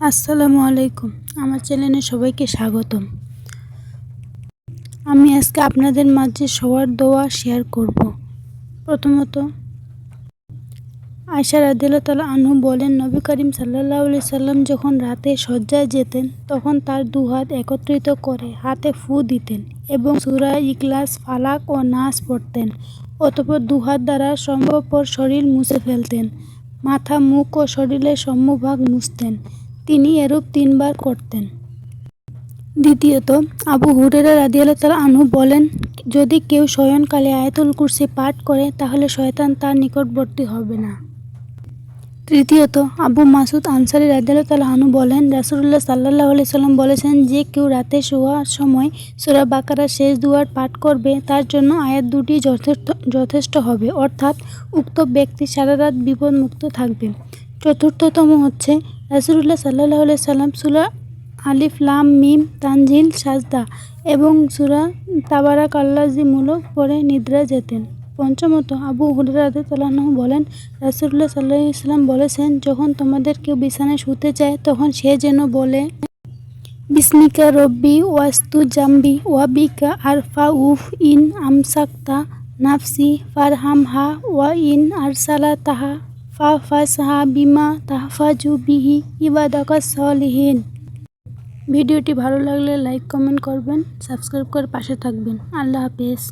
আসসালামু আলাইকুম। আমার চ্যানেলে সবাইকে স্বাগতম। আমি আজকে আপনাদের মাঝে সবার দোয়া শেয়ার করব। প্রথমত আয়েশা রাদিয়াল্লাহু তাআলা আনহু বলেন, নবী করিম সাল্লাল্লাহু আলাইহি সাল্লাম যখন রাতে শয্যায় যেতেন তখন তার দুহাত একত্রিত করে হাতে ফু দিতেন এবং সূরা ইখলাস, ফালাক ও নাস পড়তেন। অতঃপর দুহাত দ্বারা সম্ভবপর শরীর মুছে ফেলতেন। মাথা, মুখ ও শরীরের সম্মুখভাগ মুছতেন। তিনি এরূপ 3 বার করতেন। দ্বিতীয়ত আবু হুরায়রা রাদিয়াল্লাহু তাআলা আনহু বলেন, যদি কেউ শয়নকালে আয়াতুল কুরসি পাঠ করে তাহলে শয়তান তার নিকটবর্তী হবে না। তৃতীয়ত আবু মাসুদ আনসারী রাদিয়াল্লাহু তাআলা আনহু বলেন, রাসূলুল্লাহ সাল্লাল্লাহু আলাইহি সাল্লাম বলেছেন, যে কেউ রাতে শোয়ার সময় সূরা বাকারার শেষ দুয়ার পাঠ করবে তার জন্য আয়াত দুটি যথেষ্ট হবে, অর্থাৎ উক্ত ব্যক্তি সারা রাত বিপদমুক্ত থাকবে। চতুর্থতম হচ্ছে রাসূলুল্লাহ সাল্লাল্লাহু আলাইহি সাল্লাম সূরা আলিফ লাম মিম তানজিল, সাজদা এবং সূরা তাবারাকাল্লাযী মুলক পড়ে নিদ্রা যেতেন। পঞ্চমত আবু হুরায়রা রাদিয়াল্লাহু আনহু বলেন, রাসূলুল্লাহ সাল্লাল্লাহু আলাইহি ওয়াসাল্লাম বলেছেন, যখন তোমাদের কেউ বিছানায় শুতে যায় তখন সে যেন বলে, বিসমিকা রব্বি ওয়াস্তু জাম্বি ওয়া বিকা আরফাউফ ইন আমসাকতা নাফসি ফারহামহা ওয়া ইন আরসালাতাহা ফাহফাজহা বিমা তাহফাজু বিহি ইবাদাকাস সলিহিন। ভিডিওটি ভালো লাগলে লাইক, কমেন্ট করবেন, সাবস্ক্রাইব করে পাশে থাকবেন। আল্লাহ হাফেজ।